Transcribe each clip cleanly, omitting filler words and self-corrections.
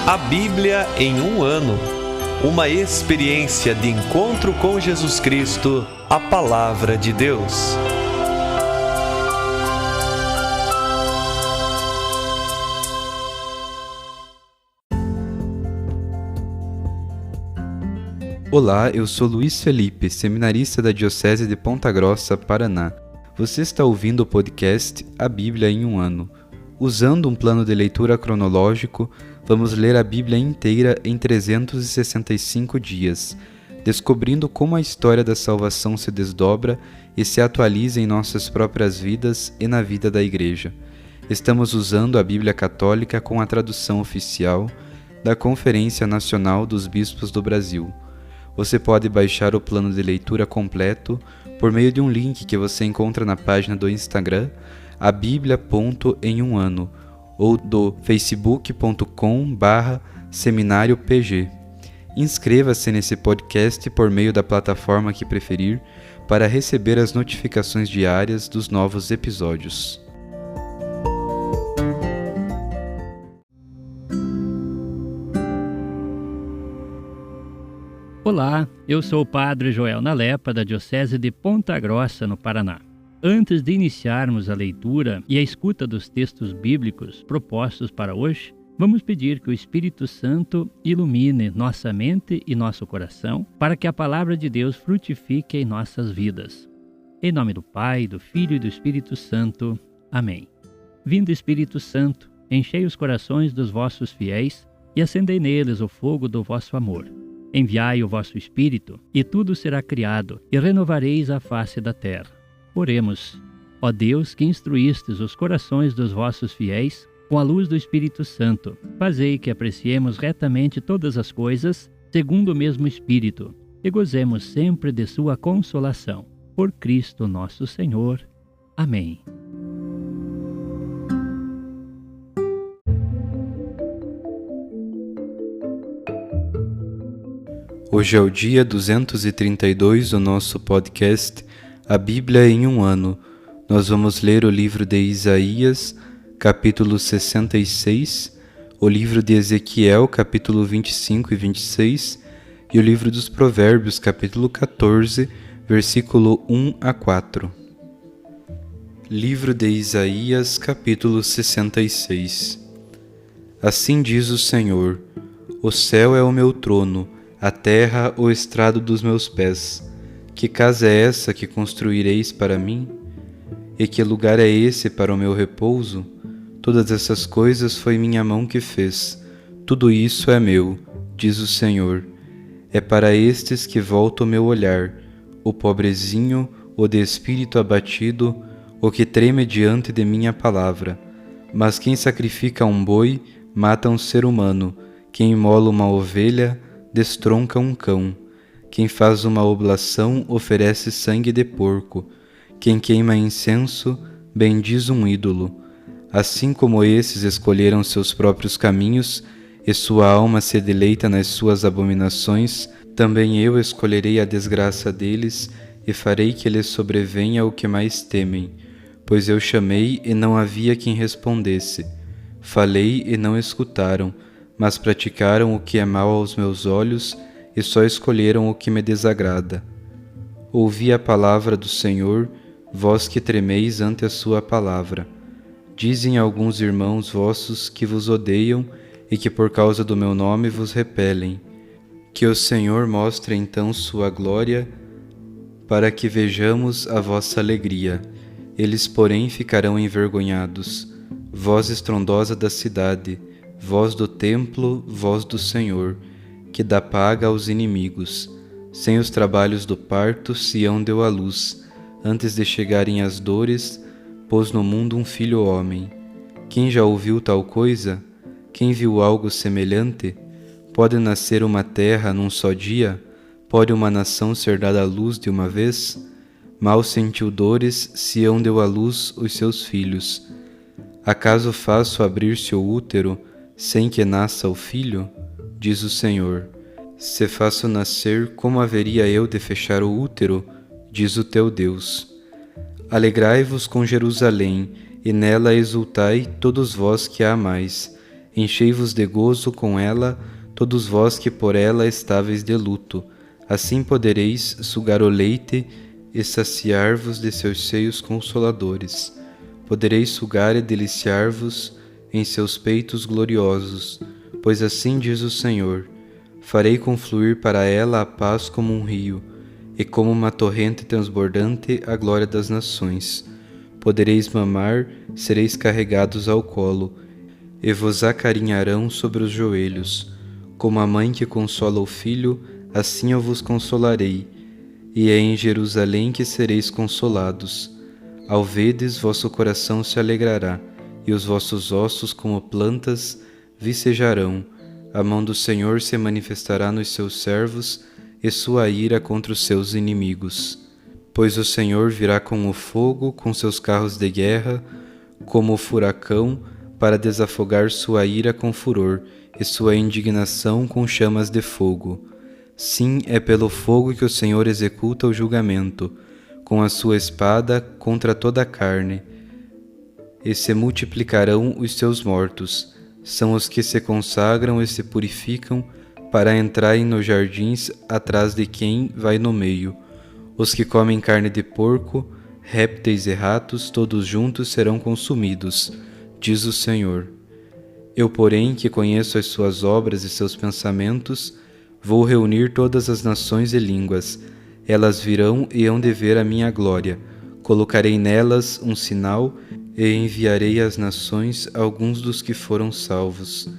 A Bíblia em um ano. Uma experiência de encontro com Jesus Cristo, a Palavra de Deus. Olá, eu sou Luiz Felipe, seminarista da Diocese de Ponta Grossa, Paraná. Você está ouvindo o podcast A Bíblia em um ano. Usando um plano de leitura cronológico, vamos ler a Bíblia inteira em 365 dias, descobrindo como a história da salvação se desdobra e se atualiza em nossas próprias vidas e na vida da Igreja. Estamos usando a Bíblia Católica com a tradução oficial da Conferência Nacional dos Bispos do Brasil. Você pode baixar o plano de leitura completo por meio de um link que você encontra na página do Instagram, abiblia.emuano, ou do facebook.com/seminariopg. Inscreva-se nesse podcast por meio da plataforma que preferir para receber as notificações diárias dos novos episódios. Olá, eu sou o Padre Joel Nalepa, da Diocese de Ponta Grossa, no Paraná. Antes de iniciarmos a leitura e a escuta dos textos bíblicos propostos para hoje, vamos pedir que o Espírito Santo ilumine nossa mente e nosso coração para que a Palavra de Deus frutifique em nossas vidas. Em nome do Pai, do Filho e do Espírito Santo. Amém. Vindo Espírito Santo, enchei os corações dos vossos fiéis e acendei neles o fogo do vosso amor. Enviai o vosso Espírito, e tudo será criado, e renovareis a face da terra. Oremos. Ó Deus, que instruístes os corações dos vossos fiéis, com a luz do Espírito Santo, fazei que apreciemos retamente todas as coisas, segundo o mesmo Espírito, e gozemos sempre de sua consolação. Por Cristo nosso Senhor. Amém. Hoje é o dia 232 do nosso podcast A Bíblia em um ano. Nós vamos ler o livro de Isaías, capítulo 66, o livro de Ezequiel, capítulo 25 e 26, e o livro dos Provérbios, capítulo 14, versículo 1 a 4. Livro de Isaías, capítulo 66. Assim diz o Senhor: o céu é o meu trono, a terra o estrado dos meus pés. Que casa é essa que construireis para mim? E que lugar é esse para o meu repouso? Todas essas coisas foi minha mão que fez. Tudo isso é meu, diz o Senhor. É para estes que volto o meu olhar, o pobrezinho, o de espírito abatido, o que treme diante de minha palavra. Mas quem sacrifica um boi, mata um ser humano. Quem imola uma ovelha, destronca um cão. Quem faz uma oblação oferece sangue de porco. Quem queima incenso bendiz um ídolo. Assim como esses escolheram seus próprios caminhos e sua alma se deleita nas suas abominações, também eu escolherei a desgraça deles e farei que lhes sobrevenha o que mais temem. Pois eu chamei e não havia quem respondesse. Falei e não escutaram, mas praticaram o que é mal aos meus olhos e só escolheram o que me desagrada. Ouvi a palavra do Senhor, vós que tremeis ante a sua palavra. Dizem alguns irmãos vossos que vos odeiam e que por causa do meu nome vos repelem. Que o Senhor mostre então sua glória, para que vejamos a vossa alegria. Eles, porém, ficarão envergonhados. Voz estrondosa da cidade, voz do templo, voz do Senhor, que dá paga aos inimigos. Sem os trabalhos do parto, Sião deu à luz. Antes de chegarem as dores, pôs no mundo um filho homem. Quem já ouviu tal coisa? Quem viu algo semelhante? Pode nascer uma terra num só dia? Pode uma nação ser dada à luz de uma vez? Mal sentiu dores, Sião deu à luz os seus filhos. Acaso faço abrir-se o útero, sem que nasça o filho? Diz o Senhor. Se faço nascer, como haveria eu de fechar o útero? Diz o teu Deus. Alegrai-vos com Jerusalém, e nela exultai todos vós que a amais. Enchei-vos de gozo com ela, todos vós que por ela estáveis de luto. Assim podereis sugar o leite e saciar-vos de seus seios consoladores. Podereis sugar e deliciar-vos em seus peitos gloriosos, pois assim diz o Senhor: farei confluir para ela a paz como um rio, e como uma torrente transbordante a glória das nações. Podereis mamar, sereis carregados ao colo, e vos acarinharão sobre os joelhos. Como a mãe que consola o filho, assim eu vos consolarei, e é em Jerusalém que sereis consolados. Ao vedes, vosso coração se alegrará, e os vossos ossos como plantas vicejarão. A mão do Senhor se manifestará nos seus servos, e sua ira contra os seus inimigos. Pois o Senhor virá com o fogo, com seus carros de guerra, como o furacão, para desafogar sua ira com furor, e sua indignação com chamas de fogo. Sim, é pelo fogo que o Senhor executa o julgamento, com a sua espada contra toda a carne. E se multiplicarão os seus mortos, são os que se consagram e se purificam, para entrarem nos jardins atrás de quem vai no meio. Os que comem carne de porco, répteis e ratos, todos juntos serão consumidos, diz o Senhor. Eu, porém, que conheço as suas obras e seus pensamentos, vou reunir todas as nações e línguas. Elas virão e hão de ver a minha glória. Colocarei nelas um sinal e enviarei às nações alguns dos que foram salvos.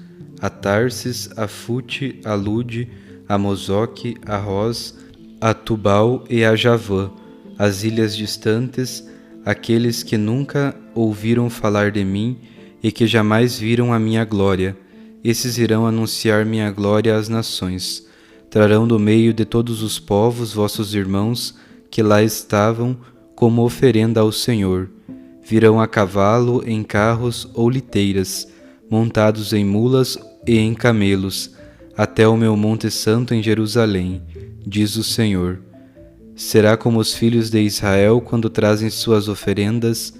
A Tarsis, a Fute, a Lude, a Mozoque, a Roz, a Tubal e a Javã, as ilhas distantes, aqueles que nunca ouviram falar de mim e que jamais viram a minha glória. Esses irão anunciar minha glória às nações. Trarão do meio de todos os povos vossos irmãos que lá estavam como oferenda ao Senhor. Virão a cavalo, em carros ou liteiras, montados em mulas e em camelos, até o meu monte santo em Jerusalém, diz o Senhor. Será como os filhos de Israel quando trazem suas oferendas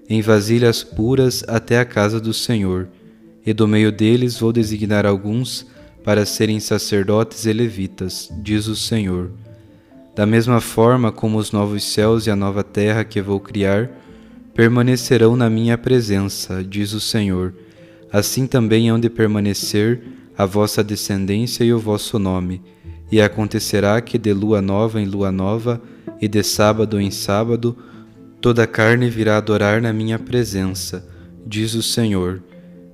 em vasilhas puras até a casa do Senhor, e do meio deles vou designar alguns para serem sacerdotes e levitas, diz o Senhor. Da mesma forma como os novos céus e a nova terra que vou criar permanecerão na minha presença, diz o Senhor, assim também hão de permanecer a vossa descendência e o vosso nome. E acontecerá que de lua nova em lua nova e de sábado em sábado toda a carne virá adorar na minha presença, diz o Senhor.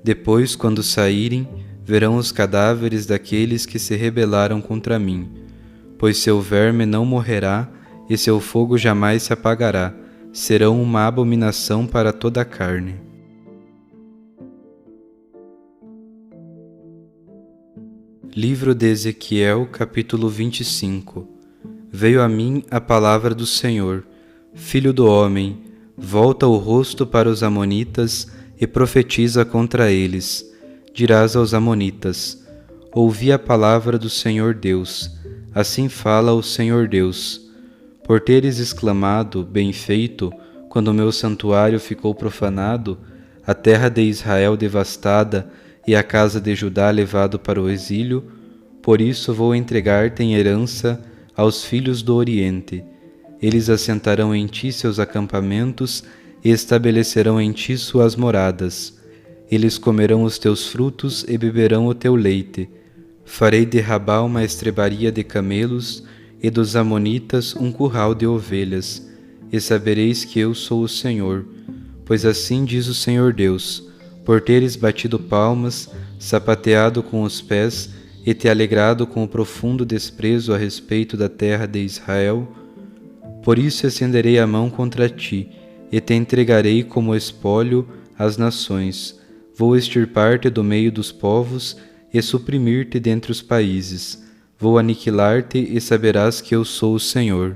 Depois, quando saírem, verão os cadáveres daqueles que se rebelaram contra mim. Pois seu verme não morrerá e seu fogo jamais se apagará, serão uma abominação para toda a carne. Livro de Ezequiel, capítulo 25. Veio a mim a palavra do Senhor: Filho do homem, volta o rosto para os amonitas e profetiza contra eles. Dirás aos amonitas: ouvi a palavra do Senhor Deus. Assim fala o Senhor Deus. Por teres exclamado, bem feito, quando o meu santuário ficou profanado, a terra de Israel devastada e a casa de Judá levado para o exílio, por isso vou entregar-te em herança aos filhos do Oriente. Eles assentarão em ti seus acampamentos e estabelecerão em ti suas moradas. Eles comerão os teus frutos e beberão o teu leite. Farei de Rabá uma estrebaria de camelos e dos amonitas um curral de ovelhas. E sabereis que eu sou o Senhor. Pois assim diz o Senhor Deus: por teres batido palmas, sapateado com os pés e te alegrado com o profundo desprezo a respeito da terra de Israel, por isso estenderei a mão contra ti e te entregarei como espólio às nações. Vou extirpar-te do meio dos povos e suprimir-te dentre os países. Vou aniquilar-te e saberás que eu sou o Senhor.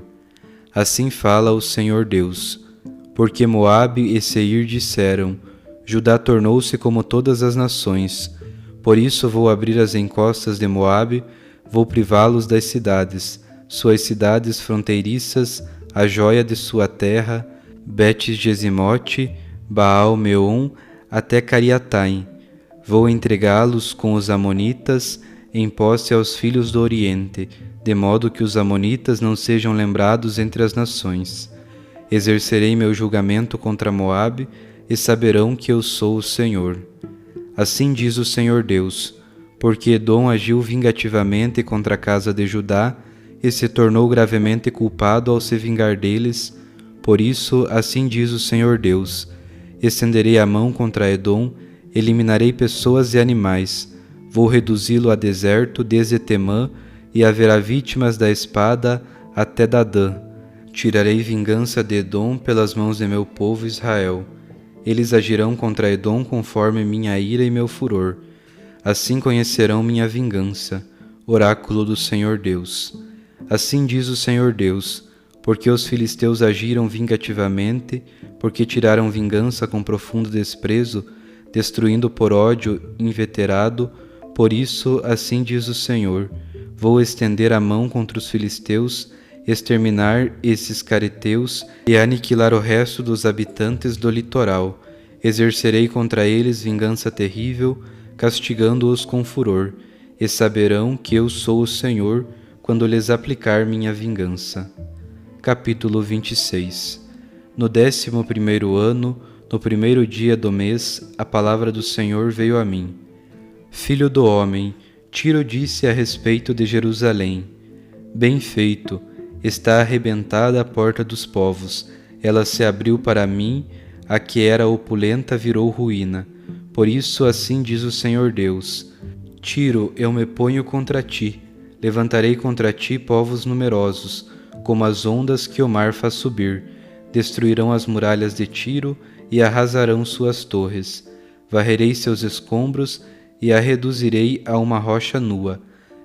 Assim fala o Senhor Deus. Porque Moabe e Seir disseram: Judá tornou-se como todas as nações. Por isso vou abrir as encostas de Moabe, vou privá-los das cidades, suas cidades fronteiriças, a joia de sua terra, Bet-Jesimote, Baal-Meon, até Cariataim. Vou entregá-los com os amonitas em posse aos filhos do Oriente, de modo que os amonitas não sejam lembrados entre as nações. Exercerei meu julgamento contra Moabe, e saberão que eu sou o Senhor. Assim diz o Senhor Deus, porque Edom agiu vingativamente contra a casa de Judá, e se tornou gravemente culpado ao se vingar deles. Por isso, assim diz o Senhor Deus, estenderei a mão contra Edom, eliminarei pessoas e animais, vou reduzi-lo a deserto desde Temã, e haverá vítimas da espada até Dadã. Tirarei vingança de Edom pelas mãos de meu povo Israel. Eles agirão contra Edom conforme minha ira e meu furor. Assim conhecerão minha vingança, oráculo do Senhor Deus. Assim diz o Senhor Deus, porque os filisteus agiram vingativamente, porque tiraram vingança com profundo desprezo, destruindo por ódio inveterado, por isso, assim diz o Senhor, vou estender a mão contra os filisteus, exterminar esses careteus e aniquilar o resto dos habitantes do litoral. Exercerei contra eles vingança terrível, castigando-os com furor, e saberão que eu sou o Senhor, quando lhes aplicar minha vingança. Capítulo 26. No 11º ano, no primeiro dia do mês, a palavra do Senhor veio a mim. Filho do homem, Tiro disse a respeito de Jerusalém: Bem feito, está arrebentada a porta dos povos, ela se abriu para mim, a que era opulenta virou ruína. Por isso assim diz o Senhor Deus: Tiro, eu me ponho contra ti, levantarei contra ti povos numerosos, como as ondas que o mar faz subir. Destruirão as muralhas de Tiro e arrasarão suas torres. Varrerei seus escombros e a reduzirei a uma rocha nua.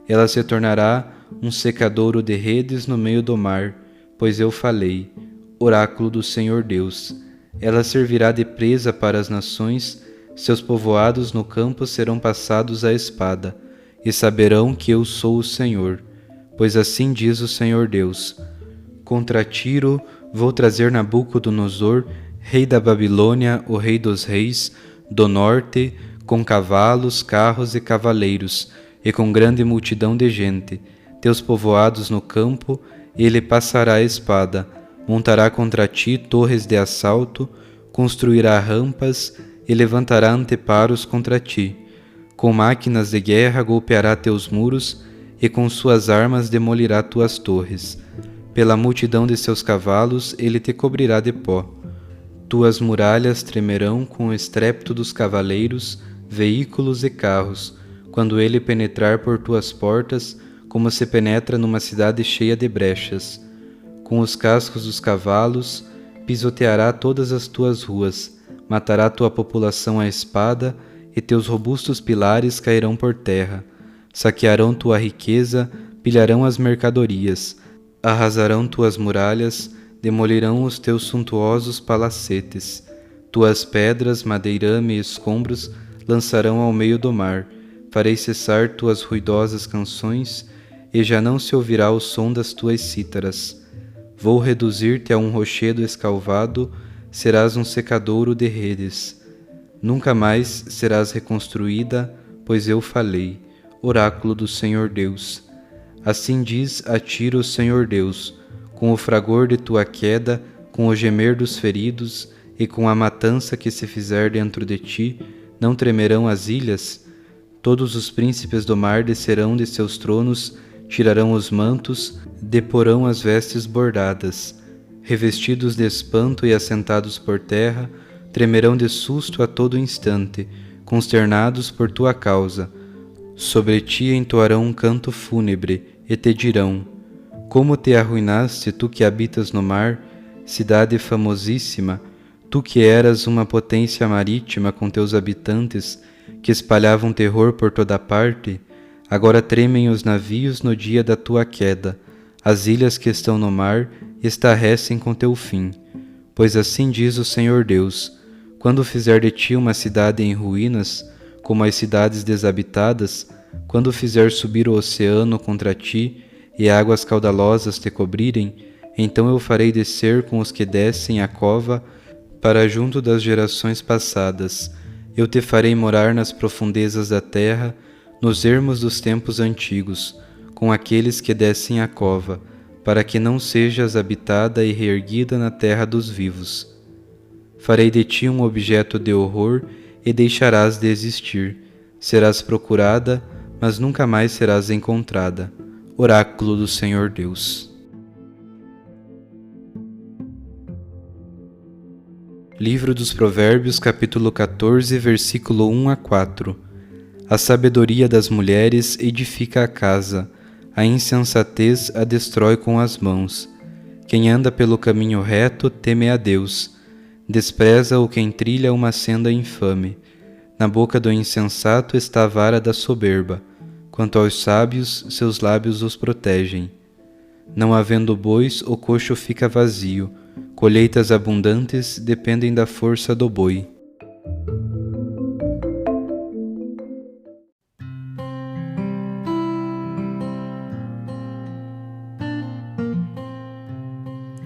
Ela se tornará um secadouro de redes no meio do mar, pois eu falei, oráculo do Senhor Deus. Ela servirá de presa para as nações, seus povoados no campo serão passados à espada, e saberão que eu sou o Senhor, pois assim diz o Senhor Deus. Contra Tiro vou trazer Nabucodonosor, rei da Babilônia, o rei dos reis, do norte, com cavalos, carros e cavaleiros, e com grande multidão de gente. Teus povoados no campo, ele passará a espada, montará contra ti torres de assalto, construirá rampas e levantará anteparos contra ti. Com máquinas de guerra golpeará teus muros, e com suas armas demolirá tuas torres. Pela multidão de seus cavalos ele te cobrirá de pó. Tuas muralhas tremerão com o estrépito dos cavaleiros, veículos e carros, quando ele penetrar por tuas portas, como se penetra numa cidade cheia de brechas. Com os cascos dos cavalos, pisoteará todas as tuas ruas, matará tua população à espada, e teus robustos pilares cairão por terra. Saquearão tua riqueza, pilharão as mercadorias, arrasarão tuas muralhas, demolirão os teus suntuosos palacetes. Tuas pedras, madeirame e escombros lançarão ao meio do mar. Farei cessar tuas ruidosas canções, e já não se ouvirá o som das tuas cítaras. Vou reduzir-te a um rochedo escalvado, serás um secadouro de redes. Nunca mais serás reconstruída, pois eu falei, oráculo do Senhor Deus. Assim diz a Tiro o Senhor Deus, com o fragor de tua queda, com o gemer dos feridos e com a matança que se fizer dentro de ti, não tremerão as ilhas? Todos os príncipes do mar descerão de seus tronos, tirarão os mantos, deporão as vestes bordadas. Revestidos de espanto e assentados por terra, tremerão de susto a todo instante, consternados por tua causa. Sobre ti entoarão um canto fúnebre, e te dirão: Como te arruinaste, tu que habitas no mar, cidade famosíssima, tu que eras uma potência marítima com teus habitantes, que espalhavam terror por toda parte, agora tremem os navios no dia da tua queda, as ilhas que estão no mar estarrecem com teu fim. Pois assim diz o Senhor Deus, quando fizer de ti uma cidade em ruínas, como as cidades desabitadas, quando fizer subir o oceano contra ti e águas caudalosas te cobrirem, então eu farei descer com os que descem a cova para junto das gerações passadas, Eu te farei morar nas profundezas da terra, nos ermos dos tempos antigos, com aqueles que descem à cova, para que não sejas habitada e reerguida na terra dos vivos. Farei de ti um objeto de horror e deixarás de existir. Serás procurada, mas nunca mais serás encontrada. Oráculo do Senhor Deus. Livro dos Provérbios, capítulo 14, versículo 1 a 4. A sabedoria das mulheres edifica a casa, a insensatez a destrói com as mãos. Quem anda pelo caminho reto teme a Deus. Despreza o quem trilha uma senda infame. Na boca do insensato está a vara da soberba. Quanto aos sábios, seus lábios os protegem. Não havendo bois, o coxo fica vazio. Colheitas abundantes dependem da força do boi.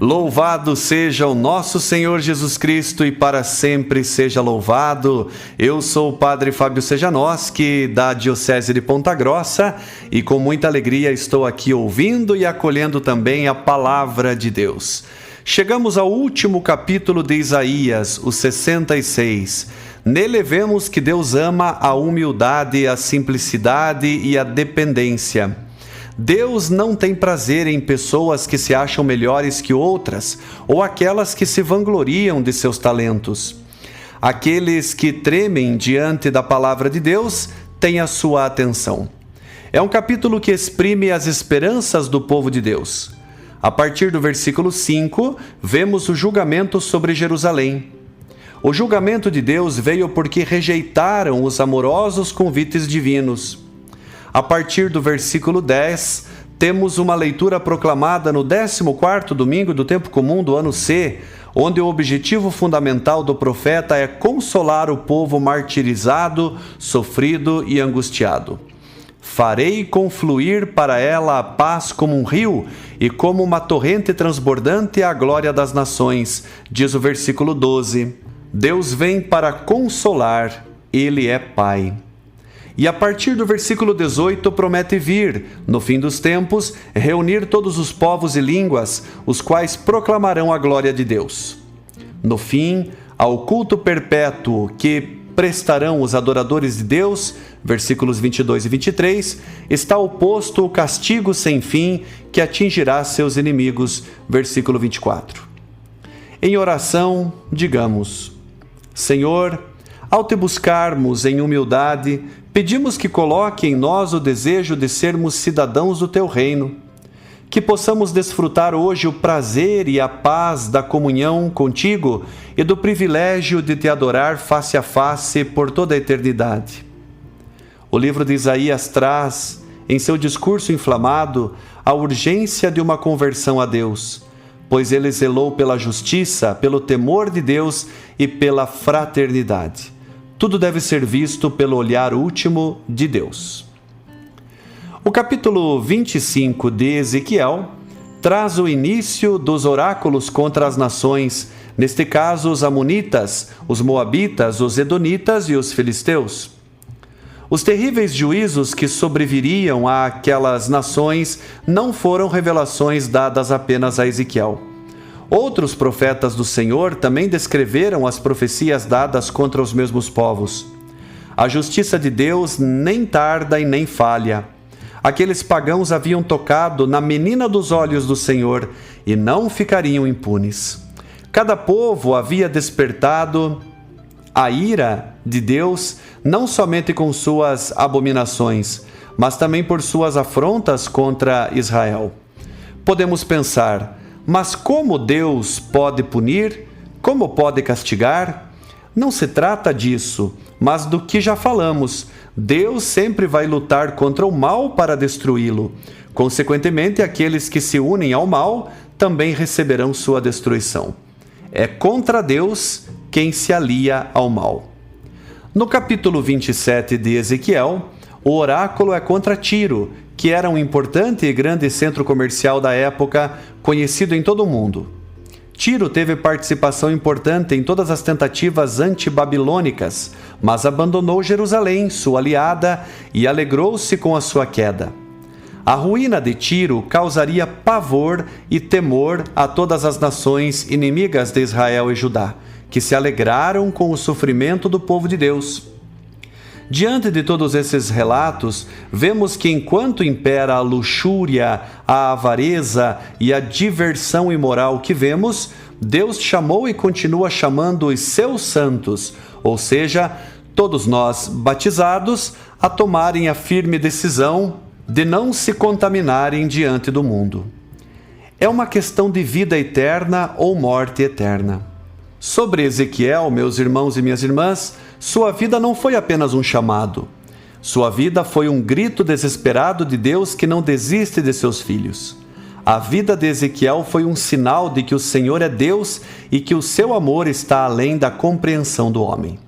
Louvado seja o nosso Senhor Jesus Cristo e para sempre seja louvado. Eu sou o Padre Fábio Sejanoski, da Diocese de Ponta Grossa, e com muita alegria estou aqui ouvindo e acolhendo também a Palavra de Deus. Chegamos ao último capítulo de Isaías, o 66. Nele vemos que Deus ama a humildade, a simplicidade e a dependência. Deus não tem prazer em pessoas que se acham melhores que outras ou aquelas que se vangloriam de seus talentos. Aqueles que tremem diante da palavra de Deus têm a sua atenção. É um capítulo que exprime as esperanças do povo de Deus. A partir do versículo 5, vemos o julgamento sobre Jerusalém. O julgamento de Deus veio porque rejeitaram os amorosos convites divinos. A partir do versículo 10, temos uma leitura proclamada no 14º domingo do tempo comum do ano C, onde o objetivo fundamental do profeta é consolar o povo martirizado, sofrido e angustiado. Farei confluir para ela a paz como um rio e como uma torrente transbordante a glória das nações, diz o versículo 12. Deus vem para consolar, Ele é Pai. E a partir do versículo 18 promete vir, no fim dos tempos, reunir todos os povos e línguas, os quais proclamarão a glória de Deus. No fim, ao culto perpétuo que prestarão os adoradores de Deus, versículos 22 e 23, está oposto o castigo sem fim que atingirá seus inimigos, versículo 24. Em oração, digamos: Senhor, ao te buscarmos em humildade, pedimos que coloque em nós o desejo de sermos cidadãos do teu reino, que possamos desfrutar hoje o prazer e a paz da comunhão contigo e do privilégio de te adorar face a face por toda a eternidade. O livro de Isaías traz, em seu discurso inflamado, a urgência de uma conversão a Deus, pois ele zelou pela justiça, pelo temor de Deus e pela fraternidade. Tudo deve ser visto pelo olhar último de Deus. O capítulo 25 de Ezequiel traz o início dos oráculos contra as nações, neste caso os amonitas, os moabitas, os edonitas e os filisteus. Os terríveis juízos que sobreviriam àquelas nações não foram revelações dadas apenas a Ezequiel. Outros profetas do Senhor também descreveram as profecias dadas contra os mesmos povos. A justiça de Deus nem tarda e nem falha. Aqueles pagãos haviam tocado na menina dos olhos do Senhor e não ficariam impunes. Cada povo havia despertado a ira de Deus, não somente com suas abominações, mas também por suas afrontas contra Israel. Podemos pensar: mas como Deus pode punir? Como pode castigar? Não se trata disso, mas do que já falamos. Deus sempre vai lutar contra o mal para destruí-lo. Consequentemente, aqueles que se unem ao mal também receberão sua destruição. É contra Deus quem se alia ao mal. No capítulo 27 de Ezequiel, o oráculo é contra Tiro, que era um importante e grande centro comercial da época, conhecido em todo o mundo. Tiro teve participação importante em todas as tentativas antibabilônicas, mas abandonou Jerusalém, sua aliada, e alegrou-se com a sua queda. A ruína de Tiro causaria pavor e temor a todas as nações inimigas de Israel e Judá, que se alegraram com o sofrimento do povo de Deus. Diante de todos esses relatos, vemos que enquanto impera a luxúria, a avareza e a diversão imoral que vemos, Deus chamou e continua chamando os seus santos, ou seja, todos nós batizados, a tomarem a firme decisão de não se contaminarem diante do mundo. É uma questão de vida eterna ou morte eterna. Sobre Ezequiel, meus irmãos e minhas irmãs, sua vida não foi apenas um chamado. Sua vida foi um grito desesperado de Deus que não desiste de seus filhos. A vida de Ezequiel foi um sinal de que o Senhor é Deus e que o seu amor está além da compreensão do homem.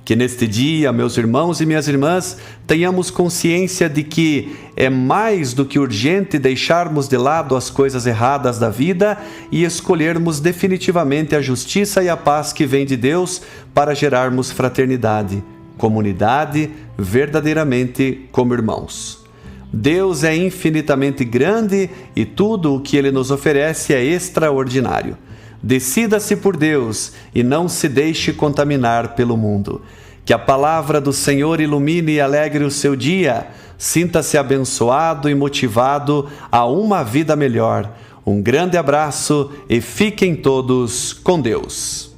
Que neste dia, meus irmãos e minhas irmãs, tenhamos consciência de que é mais do que urgente deixarmos de lado as coisas erradas da vida e escolhermos definitivamente a justiça e a paz que vem de Deus para gerarmos fraternidade, comunidade, verdadeiramente como irmãos. Deus é infinitamente grande e tudo o que Ele nos oferece é extraordinário. Decida-se por Deus e não se deixe contaminar pelo mundo. Que a palavra do Senhor ilumine e alegre o seu dia. Sinta-se abençoado e motivado a uma vida melhor. Um grande abraço e fiquem todos com Deus.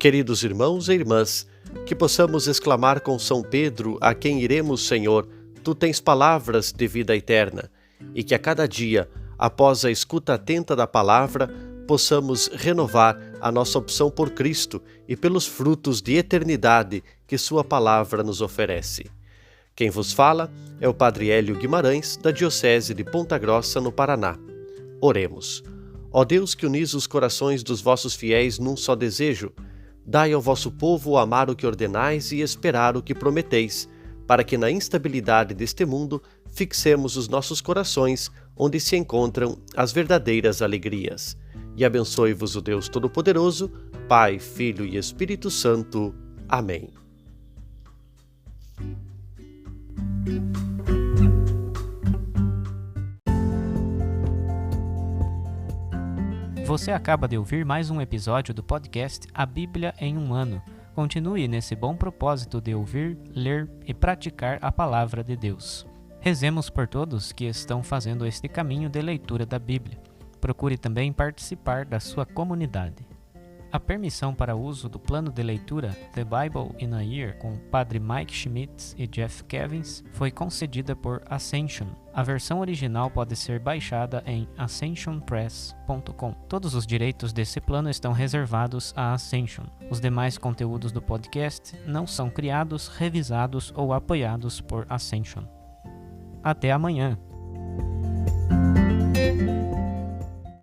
Queridos irmãos e irmãs, que possamos exclamar com São Pedro, a quem iremos, Senhor, Tu tens palavras de vida eterna, e que a cada dia, após a escuta atenta da palavra, possamos renovar a nossa opção por Cristo e pelos frutos de eternidade que Sua palavra nos oferece. Quem vos fala é o Padre Hélio Guimarães, da Diocese de Ponta Grossa, no Paraná. Oremos. Ó Deus, que unis os corações dos vossos fiéis num só desejo, dai ao vosso povo amar o que ordenais e esperar o que prometeis, para que na instabilidade deste mundo fixemos os nossos corações onde se encontram as verdadeiras alegrias. E abençoe-vos o Deus Todo-Poderoso, Pai, Filho e Espírito Santo. Amém. Você acaba de ouvir mais um episódio do podcast A Bíblia em um Ano. Continue nesse bom propósito de ouvir, ler e praticar a Palavra de Deus. Rezemos por todos que estão fazendo este caminho de leitura da Bíblia. Procure também participar da sua comunidade. A permissão para uso do plano de leitura The Bible in a Year com o Padre Mike Schmitz e Jeff Kevins foi concedida por Ascension. A versão original pode ser baixada em ascensionpress.com. Todos os direitos desse plano estão reservados à Ascension. Os demais conteúdos do podcast não são criados, revisados ou apoiados por Ascension. Até amanhã!